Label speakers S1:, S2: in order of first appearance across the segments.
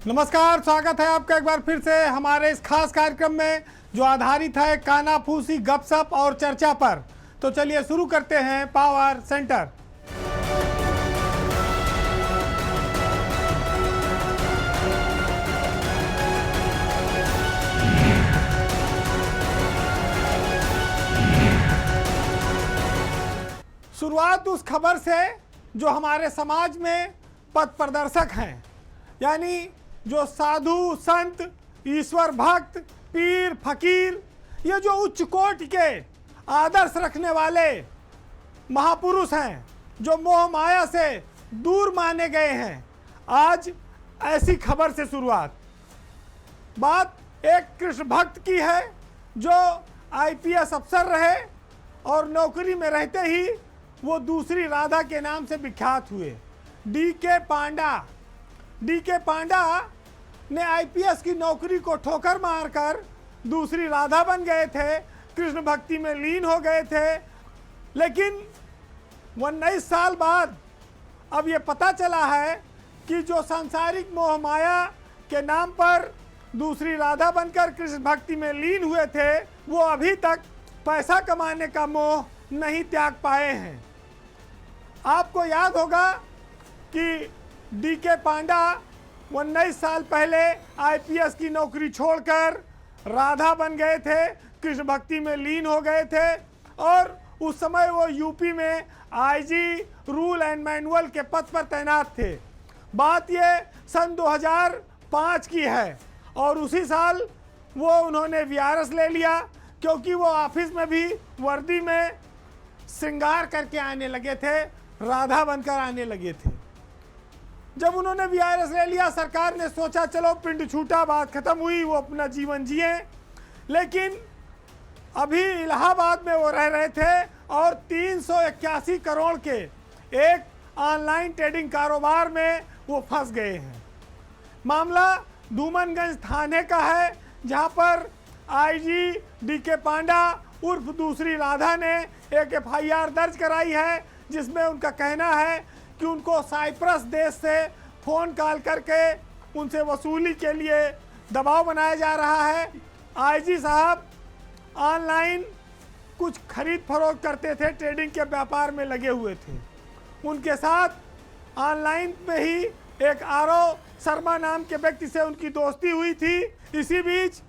S1: नमस्कार, स्वागत है आपका एक बार फिर से हमारे इस खास कार्यक्रम में जो आधारित है कानाफूसी, गपशप और चर्चा पर। तो चलिए शुरू करते हैं पावर सेंटर। शुरुआत उस खबर से जो हमारे समाज में पथ प्रदर्शक हैं, यानी जो साधु संत, ईश्वर भक्त, पीर फकीर, ये जो उच्च कोटि के आदर्श रखने वाले महापुरुष हैं, जो मोह माया से दूर माने गए हैं, आज ऐसी खबर से शुरुआत। बात एक कृष्ण भक्त की है जो आईपीएस अफसर रहे और नौकरी में रहते ही वो दूसरी राधा के नाम से विख्यात हुए। डीके पांडा ने आईपीएस की नौकरी को ठोकर मारकर दूसरी राधा बन गए थे, कृष्ण भक्ति में लीन हो गए थे। लेकिन 19 साल बाद अब ये पता चला है कि जो सांसारिक मोह माया के नाम पर दूसरी राधा बनकर कृष्ण भक्ति में लीन हुए थे, वो अभी तक पैसा कमाने का मोह नहीं त्याग पाए हैं। आपको याद होगा कि डीके पांडा 19 साल पहले आईपीएस की नौकरी छोड़कर राधा बन गए थे, कृष्ण भक्ति में लीन हो गए थे और उस समय वो यूपी में आईजी रूल एंड मैनुअल के पद पर तैनात थे। बात ये सन 2005 की है और उसी साल वो उन्होंने वीआरएस ले लिया, क्योंकि वो ऑफिस में भी वर्दी में श्रृंगार करके आने लगे थे, राधा बनकर आने लगे थे। जब उन्होंने वीआरएस ले लिया, सरकार ने सोचा चलो पिंड छूटा, बात खत्म हुई, वो अपना जीवन जिए। लेकिन अभी इलाहाबाद में वो रह रहे थे और 381 करोड़ के एक ऑनलाइन ट्रेडिंग कारोबार में वो फंस गए हैं। मामला धूमनगंज थाने का है, जहां पर आईजी डीके पांडा उर्फ दूसरी राधा ने एक एफआईआर दर्ज कराई है, जिसमें उनका कहना है कि उनको साइप्रस देश से फ़ोन कॉल करके उनसे वसूली के लिए दबाव बनाया जा रहा है। आईजी साहब ऑनलाइन कुछ खरीद फरोख्त करते थे, ट्रेडिंग के व्यापार में लगे हुए थे। उनके साथ ऑनलाइन में ही एक आरव शर्मा नाम के व्यक्ति से उनकी दोस्ती हुई थी। इसी बीच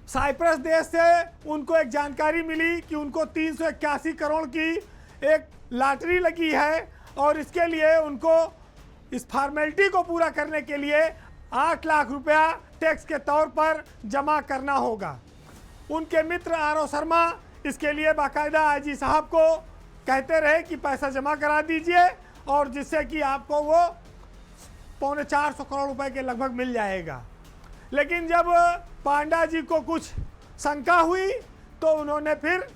S1: साइप्रस देश से उनको एक जानकारी मिली कि उनको 381 करोड़ की एक लॉटरी लगी है और इसके लिए उनको इस फॉर्मेलिटी को पूरा करने के लिए 8 लाख रुपया टैक्स के तौर पर जमा करना होगा। उनके मित्र आरव शर्मा इसके लिए बाकायदा आईजी साहब को कहते रहे कि पैसा जमा करा दीजिए और जिससे कि आपको वो 450 करोड़ रुपए के लगभग मिल जाएगा। लेकिन जब पांडा जी को कुछ शंका हुई तो उन्होंने फिर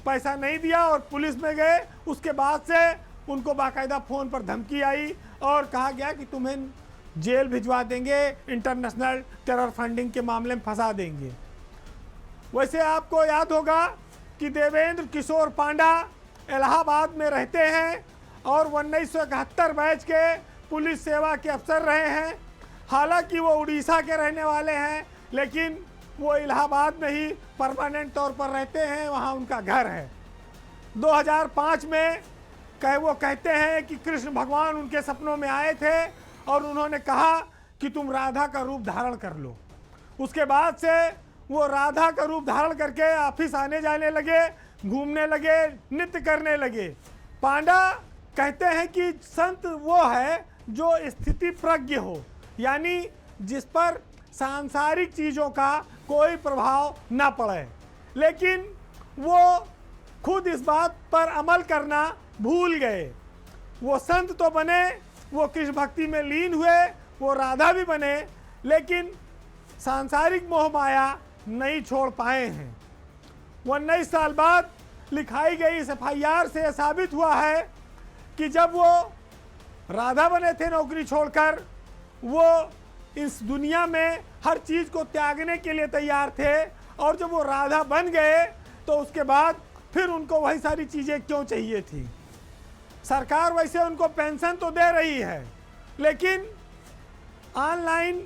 S1: पैसा नहीं दिया और पुलिस में गए। उसके बाद से उनको बाकायदा फ़ोन पर धमकी आई और कहा गया कि तुम्हें जेल भिजवा देंगे, इंटरनेशनल टेरर फंडिंग के मामले में फंसा देंगे। वैसे आपको याद होगा कि देवेंद्र किशोर पांडा इलाहाबाद में रहते हैं और 1971 बैच के पुलिस सेवा के अफसर रहे हैं। हालांकि वो उड़ीसा के रहने वाले हैं, लेकिन वो इलाहाबाद में ही परमानेंट तौर पर रहते हैं, वहाँ उनका घर है। 2005 में वो कहते हैं कि कृष्ण भगवान उनके सपनों में आए थे और उन्होंने कहा कि तुम राधा का रूप धारण कर लो। उसके बाद से वो राधा का रूप धारण करके ऑफिस आने जाने लगे, घूमने लगे, नृत्य करने लगे। पांडा कहते हैं कि संत वो है जो स्थिति प्रज्ञ हो, यानी जिस पर सांसारिक चीज़ों का कोई प्रभाव ना पड़े। लेकिन वो खुद इस बात पर अमल करना भूल गए। वो संत तो बने, वो कृष्ण भक्ति में लीन हुए, वो राधा भी बने, लेकिन सांसारिक मोह माया नहीं छोड़ पाए हैं। 19 साल बाद लिखाई गई इस एफआईआर से साबित हुआ है कि जब वो राधा बने थे नौकरी छोड़कर, वो इस दुनिया में हर चीज़ को त्यागने के लिए तैयार थे और जब वो राधा बन गए तो उसके बाद फिर उनको वही सारी चीज़ें क्यों चाहिए थी। सरकार वैसे उनको पेंशन तो दे रही है, लेकिन ऑनलाइन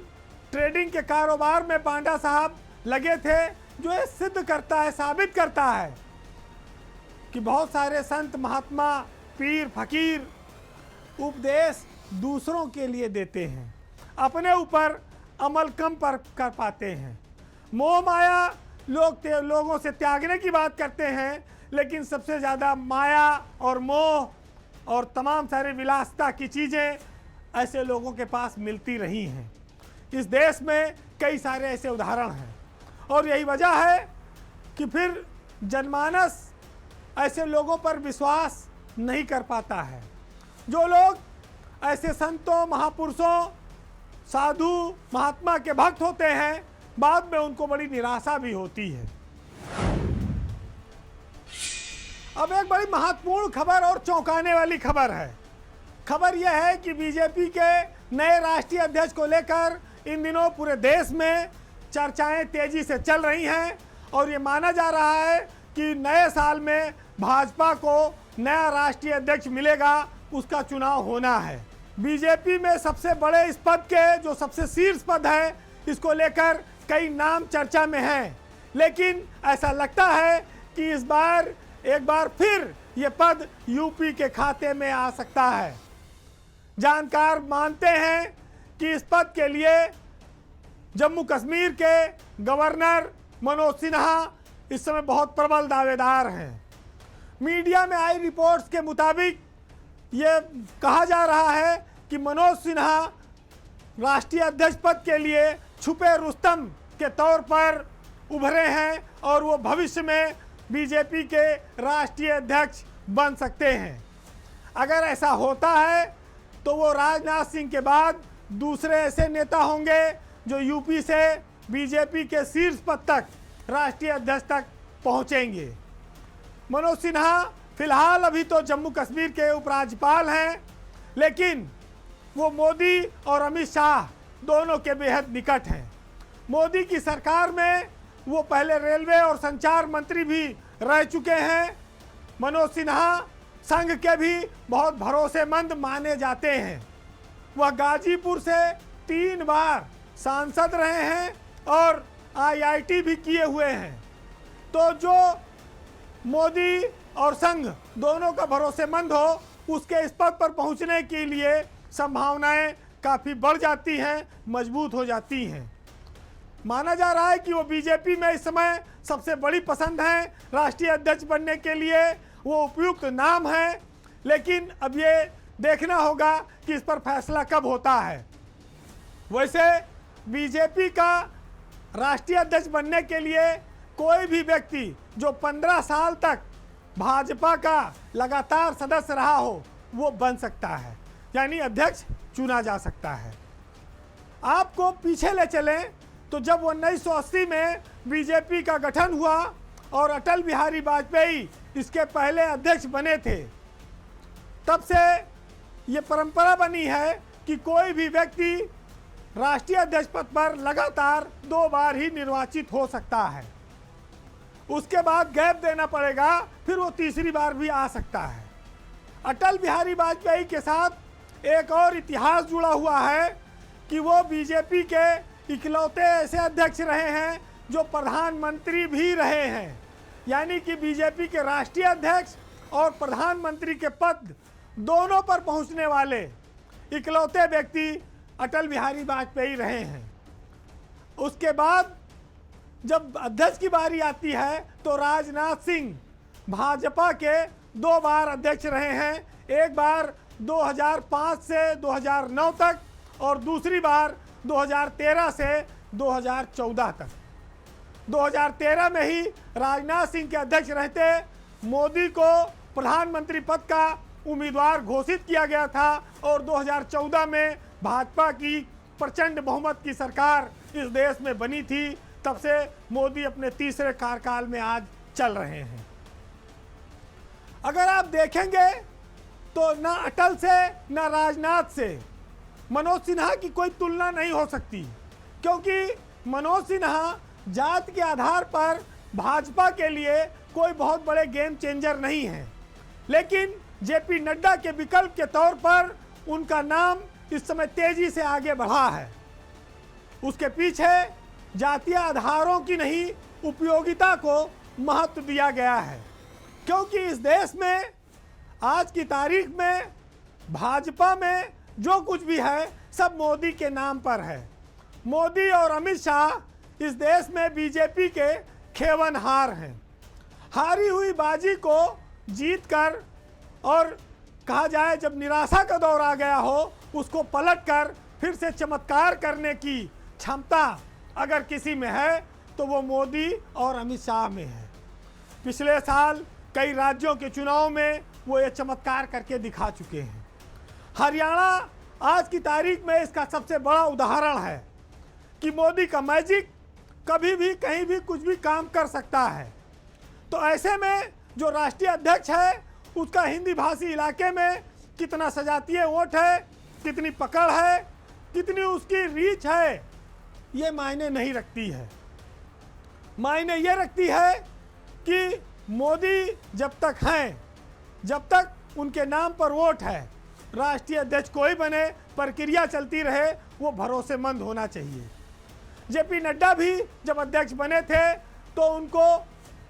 S1: ट्रेडिंग के कारोबार में पांडा साहब लगे थे, जो ये सिद्ध करता है, साबित करता है कि बहुत सारे संत महात्मा पीर फकीर उपदेश दूसरों के लिए देते हैं, अपने ऊपर अमल कम पर कर पाते हैं। मोह माया लोगों से त्यागने की बात करते हैं, लेकिन सबसे ज़्यादा माया और मोह और तमाम सारे विलासिता की चीज़ें ऐसे लोगों के पास मिलती रही हैं। इस देश में कई सारे ऐसे उदाहरण हैं और यही वजह है कि फिर जनमानस ऐसे लोगों पर विश्वास नहीं कर पाता है। जो लोग ऐसे संतों महापुरुषों साधु महात्मा के भक्त होते हैं, बाद में उनको बड़ी निराशा भी होती है। अब एक बड़ी महत्वपूर्ण खबर और चौंकाने वाली खबर है। खबर यह है कि बीजेपी के नए राष्ट्रीय अध्यक्ष को लेकर इन दिनों पूरे देश में चर्चाएं तेजी से चल रही हैं और ये माना जा रहा है कि नए साल में भाजपा को नया राष्ट्रीय अध्यक्ष मिलेगा, उसका चुनाव होना है। बीजेपी में सबसे बड़े इस पद के, जो सबसे शीर्ष पद है, इसको लेकर कई नाम चर्चा में हैं, लेकिन ऐसा लगता है कि इस बार एक बार फिर ये पद यूपी के खाते में आ सकता है। जानकार मानते हैं कि इस पद के लिए जम्मू कश्मीर के गवर्नर मनोज सिन्हा इस समय बहुत प्रबल दावेदार हैं। मीडिया में आई रिपोर्ट्स के मुताबिक ये कहा जा रहा है कि मनोज सिन्हा राष्ट्रीय अध्यक्ष पद के लिए छुपे रुस्तम के तौर पर उभरे हैं और वो भविष्य में बीजेपी के राष्ट्रीय अध्यक्ष बन सकते हैं। अगर ऐसा होता है तो वो राजनाथ सिंह के बाद दूसरे ऐसे नेता होंगे जो यूपी से बीजेपी के शीर्ष पद तक, राष्ट्रीय अध्यक्ष तक पहुंचेंगे। मनोज सिन्हा फिलहाल अभी तो जम्मू कश्मीर के उपराज्यपाल हैं, लेकिन वो मोदी और अमित शाह दोनों के बेहद निकट हैं। मोदी की सरकार में वो पहले रेलवे और संचार मंत्री भी रह चुके हैं। मनोज सिन्हा संघ के भी बहुत भरोसेमंद माने जाते हैं। वह गाजीपुर से 3 बार सांसद रहे हैं और IIT भी किए हुए हैं। तो जो मोदी और संघ दोनों का भरोसेमंद हो, उसके इस पद पर पहुंचने के लिए संभावनाएं काफ़ी बढ़ जाती हैं, मजबूत हो जाती हैं। माना जा रहा है कि वो बीजेपी में इस समय सबसे बड़ी पसंद हैं राष्ट्रीय अध्यक्ष बनने के लिए, वो उपयुक्त नाम है, लेकिन अब ये देखना होगा कि इस पर फैसला कब होता है। वैसे बीजेपी का राष्ट्रीय अध्यक्ष बनने के लिए कोई भी व्यक्ति जो 15 साल तक भाजपा का लगातार सदस्य रहा हो, वो बन सकता है, यानी अध्यक्ष चुना जा सकता है। आपको पीछे ले चलें तो जब 1980 में बीजेपी का गठन हुआ और अटल बिहारी वाजपेयी इसके पहले अध्यक्ष बने थे, तब से ये परंपरा बनी है कि कोई भी व्यक्ति राष्ट्रीय अध्यक्ष पद पर लगातार 2 बार ही निर्वाचित हो सकता है। उसके बाद गैप देना पड़ेगा, फिर वो तीसरी बार भी आ सकता है। अटल बिहारी वाजपेयी के साथ एक और इतिहास जुड़ा हुआ है कि वो बीजेपी के इकलौते ऐसे अध्यक्ष रहे हैं जो प्रधानमंत्री भी रहे हैं, यानी कि बीजेपी के राष्ट्रीय अध्यक्ष और प्रधानमंत्री के पद दोनों पर पहुंचने वाले इकलौते व्यक्ति अटल बिहारी वाजपेयी रहे हैं। उसके बाद जब अध्यक्ष की बारी आती है तो राजनाथ सिंह भाजपा के 2 बार अध्यक्ष रहे हैं, एक बार 2005 से 2009 तक और दूसरी बार 2013 से 2014 तक। 2013 में ही राजनाथ सिंह के अध्यक्ष रहते मोदी को प्रधानमंत्री पद का उम्मीदवार घोषित किया गया था और 2014 में भाजपा की प्रचंड बहुमत की सरकार इस देश में बनी थी। तब से मोदी अपने तीसरे कार्यकाल में आज चल रहे हैं। अगर आप देखेंगे तो ना अटल से ना राजनाथ से मनोज सिन्हा की कोई तुलना नहीं हो सकती, क्योंकि मनोज सिन्हा जात के आधार पर भाजपा के लिए कोई बहुत बड़े गेम चेंजर नहीं है, लेकिन जेपी नड्डा के विकल्प के तौर पर उनका नाम इस समय तेजी से आगे बढ़ा है, उसके पीछे जातीय आधारों की नहीं उपयोगिता को महत्व दिया गया है। क्योंकि इस देश में आज की तारीख में भाजपा में जो कुछ भी है सब मोदी के नाम पर है। मोदी और अमित शाह इस देश में बीजेपी के खेवनहार हैं। हारी हुई बाजी को जीतकर और कहा जाए जब निराशा का दौर आ गया हो उसको पलटकर फिर से चमत्कार करने की क्षमता अगर किसी में है तो वो मोदी और अमित शाह में है। पिछले साल कई राज्यों के चुनाव में वो ये चमत्कार करके दिखा चुके हैं। हरियाणा आज की तारीख में इसका सबसे बड़ा उदाहरण है कि मोदी का मैजिक कभी भी कहीं भी कुछ भी काम कर सकता है। तो ऐसे में जो राष्ट्रीय अध्यक्ष है उसका हिंदी भाषी इलाके में कितना सजातीय वोट है, कितनी पकड़ है, कितनी उसकी रीच है, ये मायने नहीं रखती है। मायने ये रखती है कि मोदी जब तक हैं, जब तक उनके नाम पर वोट है, राष्ट्रीय अध्यक्ष कोई बने प्रक्रिया चलती रहे, वो भरोसेमंद होना चाहिए। जेपी नड्डा भी जब अध्यक्ष बने थे तो उनको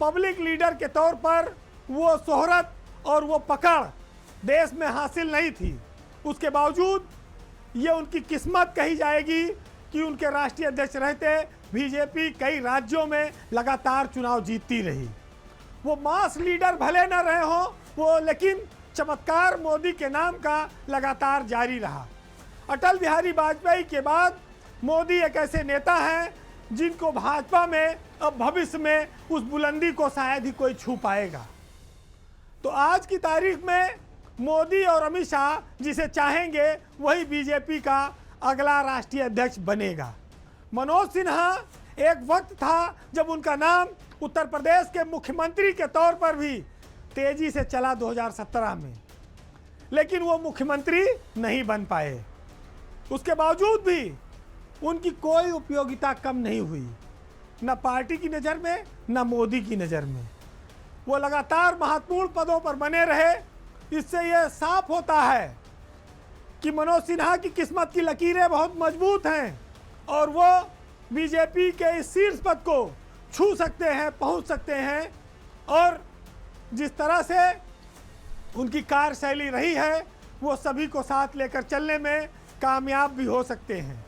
S1: पब्लिक लीडर के तौर पर वो शोहरत और वो पकड़ देश में हासिल नहीं थी। उसके बावजूद ये उनकी किस्मत कही जाएगी कि उनके राष्ट्रीय अध्यक्ष रहते बीजेपी कई राज्यों में लगातार चुनाव जीतती रही। वो मास लीडर भले न रहे हों वो, लेकिन चमत्कार मोदी के नाम का लगातार जारी रहा। अटल बिहारी वाजपेयी के बाद मोदी एक ऐसे नेता हैं जिनको भाजपा में अब भविष्य में उस बुलंदी को शायद ही कोई छू पाएगा। तो आज की तारीख में मोदी और अमित शाह जिसे चाहेंगे वही बीजेपी का अगला राष्ट्रीय अध्यक्ष बनेगा। मनोज सिन्हा एक वक्त था जब उनका नाम उत्तर प्रदेश के मुख्यमंत्री के तौर पर भी तेजी से चला 2017 में, लेकिन वो मुख्यमंत्री नहीं बन पाए। उसके बावजूद भी उनकी कोई उपयोगिता कम नहीं हुई, न पार्टी की नज़र में न मोदी की नज़र में। वो लगातार महत्वपूर्ण पदों पर बने रहे। इससे ये साफ होता है कि मनोज सिन्हा की किस्मत की लकीरें बहुत मजबूत हैं और वो बीजेपी के इस शीर्ष पद को छू सकते हैं, पहुंच सकते हैं। और जिस तरह से उनकी कार्यशैली रही है वो सभी को साथ लेकर चलने में कामयाब भी हो सकते हैं।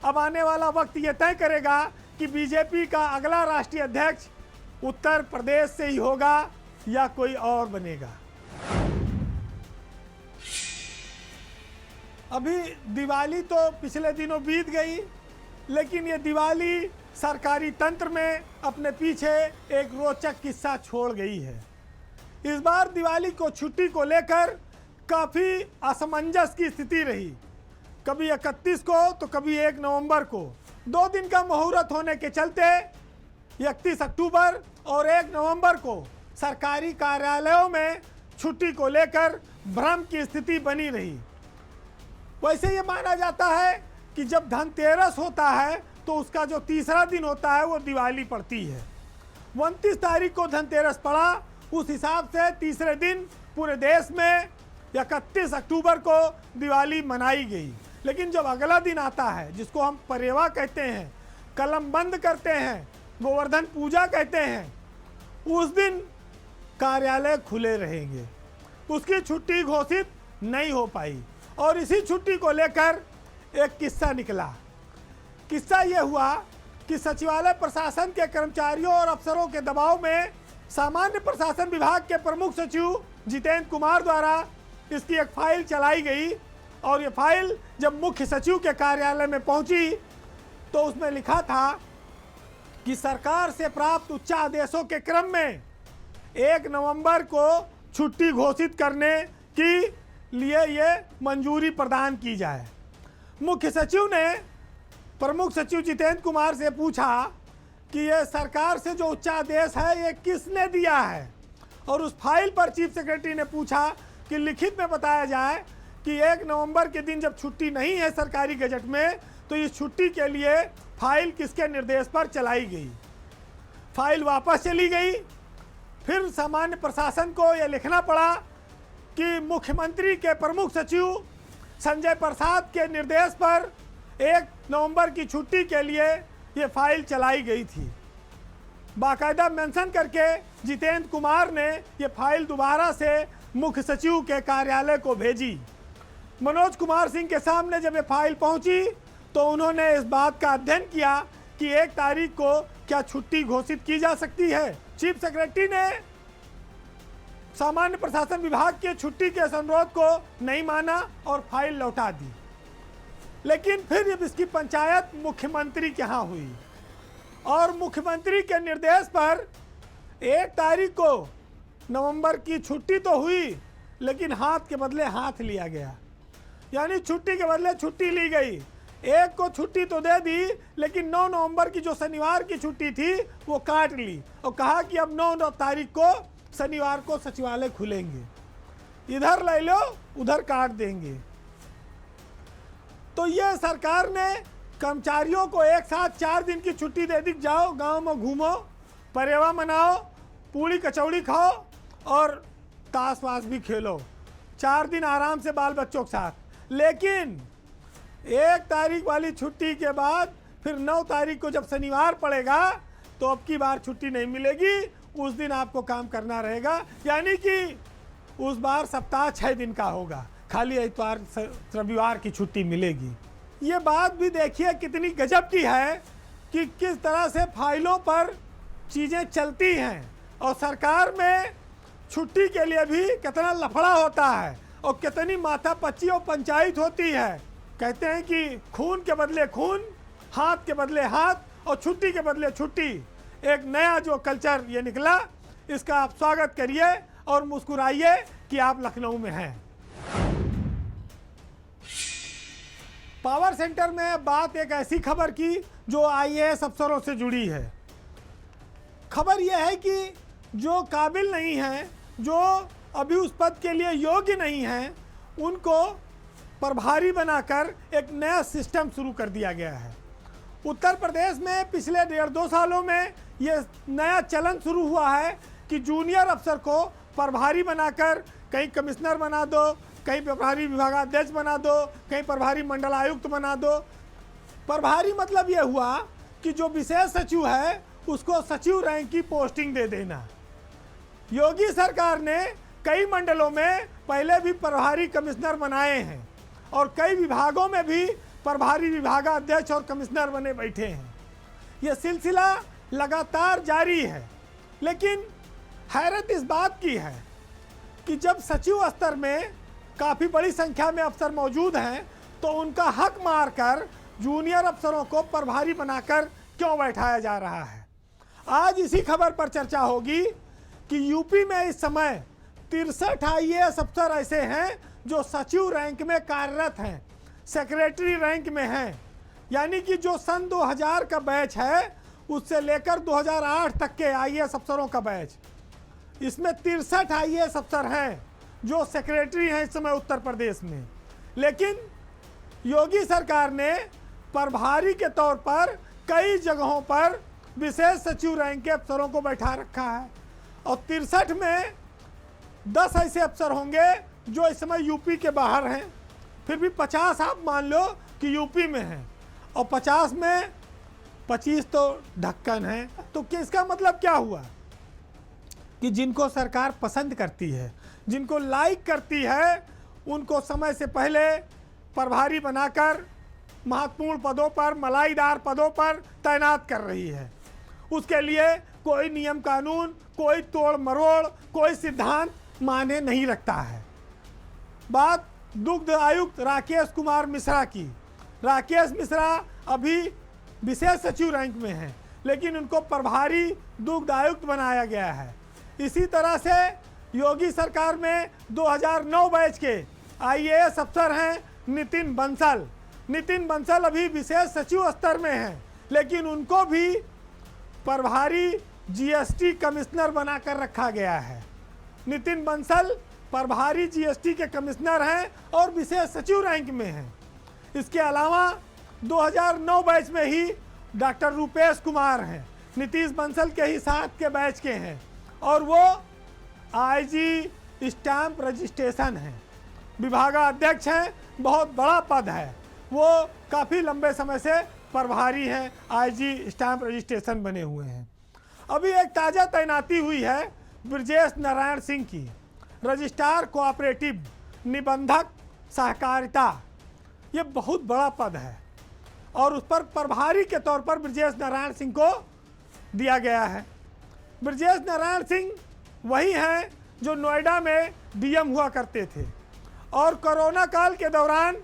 S1: अब आने वाला वक्त ये तय करेगा कि बीजेपी का अगला राष्ट्रीय अध्यक्ष उत्तर प्रदेश से ही होगा या कोई और बनेगा। अभी दिवाली तो पिछले दिनों बीत गई, लेकिन ये दिवाली सरकारी तंत्र में अपने पीछे एक रोचक किस्सा छोड़ गई है। इस बार दिवाली को छुट्टी को लेकर काफ़ी असमंजस की स्थिति रही। कभी 31 को तो कभी 1 नवंबर को। 2 दिन का मुहूर्त होने के चलते 31 अक्टूबर और 1 नवंबर को सरकारी कार्यालयों में छुट्टी को लेकर भ्रम की स्थिति बनी रही। वैसे ये माना जाता है कि जब धनतेरस होता है तो उसका जो तीसरा दिन होता है वो दिवाली पड़ती है। 29 तारीख को धनतेरस पड़ा, उस हिसाब से तीसरे दिन पूरे देश में 31 अक्टूबर को दिवाली मनाई गई। लेकिन जब अगला दिन आता है जिसको हम परेवा कहते हैं, कलम बंद करते हैं, गोवर्धन पूजा कहते हैं, उस दिन कार्यालय खुले रहेंगे। उसकी छुट्टी घोषित नहीं हो पाई और इसी छुट्टी को लेकर एक किस्सा निकला। किस्सा ये हुआ कि सचिवालय प्रशासन के कर्मचारियों और अफसरों के दबाव में सामान्य प्रशासन विभाग के प्रमुख सचिव जितेंद्र कुमार द्वारा इसकी एक फाइल चलाई गई और ये फाइल जब मुख्य सचिव के कार्यालय में पहुंची तो उसमें लिखा था कि सरकार से प्राप्त उच्चादेशों के क्रम में 1 नवंबर को छुट्टी घोषित करने की लिए ये मंजूरी प्रदान की जाए। मुख्य सचिव ने प्रमुख सचिव जितेंद्र कुमार से पूछा कि ये सरकार से जो उच्चादेश है ये किसने दिया है, और उस फाइल पर चीफ सेक्रेटरी ने पूछा कि लिखित में बताया जाए कि 1 नवंबर के दिन जब छुट्टी नहीं है सरकारी गजट में तो इस छुट्टी के लिए फाइल किसके निर्देश पर चलाई गई। फाइल वापस चली गई। फिर सामान्य प्रशासन को यह लिखना पड़ा कि मुख्यमंत्री के प्रमुख सचिव संजय प्रसाद के निर्देश पर 1 नवंबर की छुट्टी के लिए ये फाइल चलाई गई थी। बाकायदा मेंशन करके जितेंद्र कुमार ने ये फाइल दोबारा से मुख्य सचिव के कार्यालय को भेजी। मनोज कुमार सिंह के सामने जब ये फाइल पहुंची तो उन्होंने इस बात का अध्ययन किया कि 1 तारीख को क्या छुट्टी घोषित की जा सकती है। चीफ सेक्रेटरी ने सामान्य प्रशासन विभाग के छुट्टी के अनुरोध को नहीं माना और फाइल लौटा दी। लेकिन फिर जब इसकी पंचायत मुख्यमंत्री के यहाँ हुई और मुख्यमंत्री के निर्देश पर 1 तारीख को नवंबर की छुट्टी तो हुई, लेकिन हाथ के बदले हाथ लिया गया। यानी छुट्टी के बदले छुट्टी ली गई। 1 को छुट्टी तो दे दी, लेकिन 9 नवंबर की जो शनिवार की छुट्टी थी वो काट ली और कहा कि अब 9 तारीख को शनिवार को सचिवालय खुलेंगे, इधर ले लो उधर काट देंगे। तो ये सरकार ने कर्मचारियों को एक साथ 4 दिन की छुट्टी दे दी। जाओ गांव में घूमो, परेवा मनाओ, पूड़ी कचौड़ी खाओ और ताश वाश भी खेलो, 4 दिन आराम से बाल बच्चों के साथ। लेकिन 1 तारीख वाली छुट्टी के बाद फिर 9 तारीख को जब शनिवार पड़ेगा तो अब की बार छुट्टी नहीं मिलेगी, उस दिन आपको काम करना रहेगा। यानी कि उस बार सप्ताह 6 दिन का होगा, खाली इतवार रविवार की छुट्टी मिलेगी। ये बात भी देखिए कितनी गजब की है कि किस तरह से फाइलों पर चीज़ें चलती हैं और सरकार में छुट्टी के लिए भी कितना लफड़ा होता है और कितनी माथापच्ची और पंचायत होती है। कहते हैं कि खून के बदले खून, हाथ के बदले हाथ और छुट्टी के बदले छुट्टी। एक नया जो कल्चर ये निकला, इसका आप स्वागत करिए और मुस्कुराइए कि आप लखनऊ में हैं। पावर सेंटर में बात एक ऐसी खबर की जो आईएएस अफसरों से जुड़ी है। खबर यह है कि जो काबिल नहीं हैं, जो अभी उस पद के लिए योग्य नहीं हैं, उनको प्रभारी बनाकर एक नया सिस्टम शुरू कर दिया गया है। उत्तर प्रदेश में पिछले 1.5-2 सालों में ये नया चलन शुरू हुआ है कि जूनियर अफसर को प्रभारी बनाकर कहीं कमिश्नर बना दो, कहीं प्रभारी विभागाध्यक्ष बना दो, कहीं प्रभारी मंडल आयुक्त बना दो। प्रभारी मतलब ये हुआ कि जो विशेष सचिव है उसको सचिव रैंक की पोस्टिंग दे देना। योगी सरकार ने कई मंडलों में पहले भी प्रभारी कमिश्नर बनाए हैं और कई विभागों में भी प्रभारी विभागाध्यक्ष और कमिश्नर बने बैठे हैं। यह सिलसिला लगातार जारी है। लेकिन हैरत इस बात की है कि जब सचिव स्तर में काफ़ी बड़ी संख्या में अफसर मौजूद हैं तो उनका हक मारकर जूनियर अफसरों को प्रभारी बनाकर क्यों बैठाया जा रहा है। आज इसी खबर पर चर्चा होगी कि यूपी में इस समय 63 आईएएस अफसर ऐसे हैं जो सचिव रैंक में कार्यरत हैं, सेक्रेटरी रैंक में हैं। यानी कि जो सन 2000 का बैच है उससे लेकर 2008 तक के आईएएस अफसरों का बैच, इसमें 63 आईएएस अफसर हैं जो सेक्रेटरी हैं इस समय उत्तर प्रदेश में। लेकिन योगी सरकार ने प्रभारी के तौर पर कई जगहों पर विशेष सचिव रैंक के अफसरों को बैठा रखा है और 63 में 10 ऐसे अफसर होंगे जो इस समय यूपी के बाहर हैं। फिर भी 50 आप मान लो कि यूपी में हैं और 50 में 25 तो ढक्कन हैं। तो इसका मतलब क्या हुआ कि जिनको सरकार पसंद करती है, जिनको लाइक करती है, उनको समय से पहले प्रभारी बनाकर महत्वपूर्ण पदों पर, मलाईदार पदों पर तैनात कर रही है। उसके लिए कोई नियम कानून, कोई तोड़ मरोड़, कोई सिद्धांत माने नहीं रखता है। बात दुग्ध आयुक्त राकेश कुमार मिश्रा की। राकेश मिश्रा अभी विशेष सचिव रैंक में हैं, लेकिन उनको प्रभारी दुग्ध आयुक्त बनाया गया है। इसी तरह से योगी सरकार में 2009 बैच के आईएएस अफसर हैं नितिन बंसल। नितिन बंसल अभी विशेष सचिव स्तर में हैं, लेकिन उनको भी प्रभारी जीएसटी कमिश्नर बनाकर रखा गया है। नितिन बंसल प्रभारी जीएसटी के कमिश्नर हैं और विशेष सचिव रैंक में हैं। इसके अलावा 2009 बैच में ही डॉक्टर रूपेश कुमार हैं, नीतीश बंसल के ही साथ के बैच के हैं और वो आईजी स्टैंप रजिस्ट्रेशन हैं। विभागाध्यक्ष हैं, बहुत बड़ा पद है, वो काफ़ी लंबे समय से प्रभारी हैं, आईजी स्टैंप रजिस्ट्रेशन बने हुए हैं। अभी एक ताज़ा तैनाती हुई है ब्रजेश नारायण सिंह की, रजिस्ट्रार कोऑपरेटिव निबंधक सहकारिता। ये बहुत बड़ा पद है और उस पर प्रभारी के तौर पर ब्रजेश नारायण सिंह को दिया गया है। ब्रजेश नारायण सिंह वही हैं जो नोएडा में डीएम हुआ करते थे और कोरोना काल के दौरान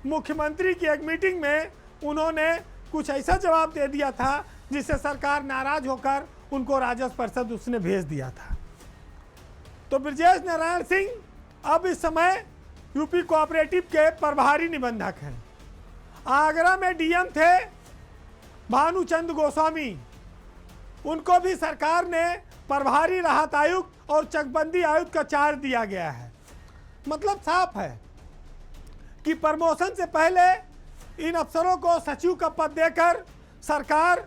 S1: मुख्यमंत्री की एक मीटिंग में उन्होंने कुछ ऐसा जवाब दे दिया था जिससे सरकार नाराज होकर उनको राजस्व परिषद उसने भेज दिया था। तो ब्रजेश नारायण सिंह अब इस समय यूपी कोऑपरेटिव के प्रभारी निबंधक हैं। आगरा में डीएम थे भानुचंद गोस्वामी, उनको भी सरकार ने प्रभारी राहत आयुक्त और चकबंदी आयुक्त का चार्ज दिया गया है। मतलब साफ है कि प्रमोशन से पहले इन अफसरों को सचिव का पद देकर सरकार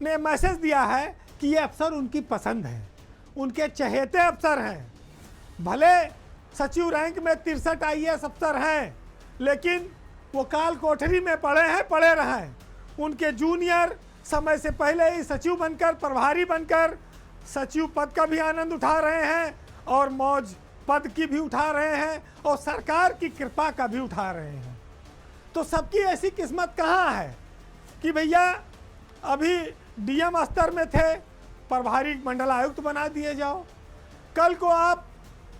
S1: ने मैसेज दिया है कि ये अफसर उनकी पसंद है, उनके चहेते अफसर हैं। भले सचिव रैंक में 63 आईएएस अफसर हैं, लेकिन वो काल कोठरी में पड़े रहें। उनके जूनियर समय से पहले ही सचिव बनकर, प्रभारी बनकर सचिव पद का भी आनंद उठा रहे हैं और मौज पद की भी उठा रहे हैं और सरकार की कृपा का भी उठा रहे हैं। तो सबकी ऐसी किस्मत कहाँ है कि भैया अभी डीएम स्तर में थे, प्रभारी मंडल आयुक्त बना दिए जाओ, कल को आप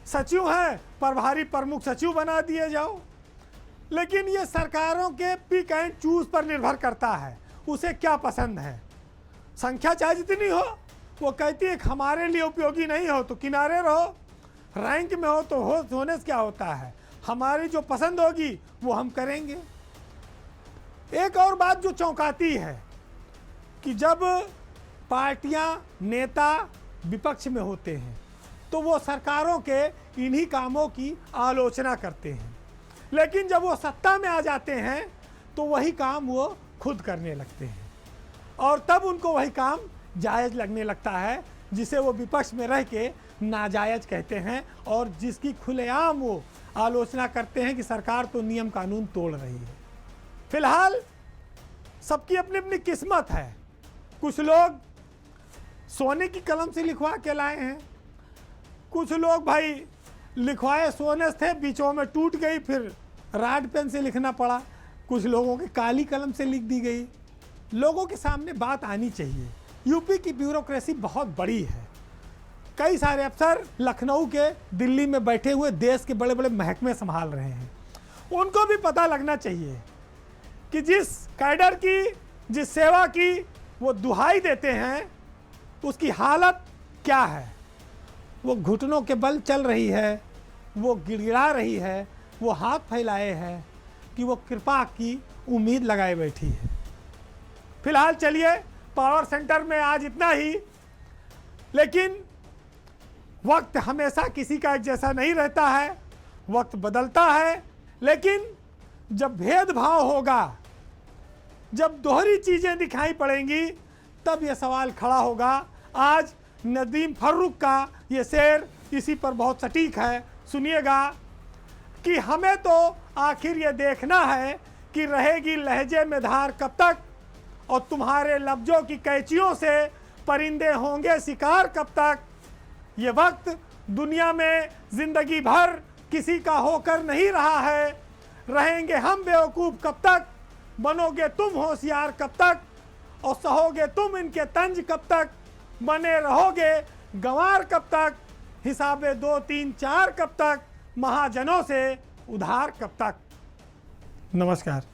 S1: सचिव हैं, प्रभारी प्रमुख सचिव बना दिए जाओ। लेकिन ये सरकारों के पिक एंड चूज पर निर्भर करता है, उसे क्या पसंद है। संख्या चाहे जितनी हो, वो कहती है कि हमारे लिए उपयोगी नहीं हो तो किनारे रहो, रैंक में हो तो होने से क्या होता है, हमारी जो पसंद होगी वो हम करेंगे। एक और बात जो चौंकाती है कि जब पार्टियां, नेता विपक्ष में होते हैं तो वो सरकारों के इन्हीं कामों की आलोचना करते हैं, लेकिन जब वो सत्ता में आ जाते हैं तो वही काम वो खुद करने लगते हैं और तब उनको वही काम जायज़ लगने लगता है जिसे वो विपक्ष में रह के नाजायज़ कहते हैं और जिसकी खुलेआम वो आलोचना करते हैं कि सरकार तो नियम कानून तोड़ रही है। फिलहाल सबकी अपनी अपनी किस्मत है। कुछ लोग सोने की कलम से लिखवा के लाए हैं, कुछ लोग भाई लिखवाए सोने से थे, बीचों में टूट गई, फिर राड पेन से लिखना पड़ा, कुछ लोगों की काली कलम से लिख दी गई। लोगों के सामने बात आनी चाहिए। यूपी की ब्यूरोक्रेसी बहुत बड़ी है। कई सारे अफसर लखनऊ के, दिल्ली में बैठे हुए देश के बड़े बड़े महकमे संभाल रहे हैं। उनको भी पता लगना चाहिए कि जिस कैडर की, जिस सेवा की वो दुहाई देते हैं उसकी हालत क्या है। वो घुटनों के बल चल रही है, वो गिड़गिड़ा रही है, वो हाथ फैलाए हैं कि वो कृपा की उम्मीद लगाए बैठी है। फिलहाल चलिए, पावर सेंटर में आज इतना ही, लेकिन वक्त हमेशा किसी का एक जैसा नहीं रहता है, वक्त बदलता है। लेकिन जब भेदभाव होगा, जब दोहरी चीज़ें दिखाई पड़ेंगी, तब ये सवाल खड़ा होगा। आज नदीम फर्रुख का ये शेर इसी पर बहुत सटीक है, सुनिएगा कि हमें तो आखिर ये देखना है कि रहेगी लहजे में धार कब तक और तुम्हारे लफ्जों की कैचियों से परिंदे होंगे शिकार कब तक। ये वक्त दुनिया में जिंदगी भर किसी का होकर नहीं रहा है, रहेंगे हम बेवकूफ़ कब तक, बनोगे तुम होशियार कब तक और सहोगे तुम इनके तंज कब तक, बने रहोगे गंवार कब तक, हिसाबे 2 3 4 कब तक, महाजनों से उधार कब तक। नमस्कार।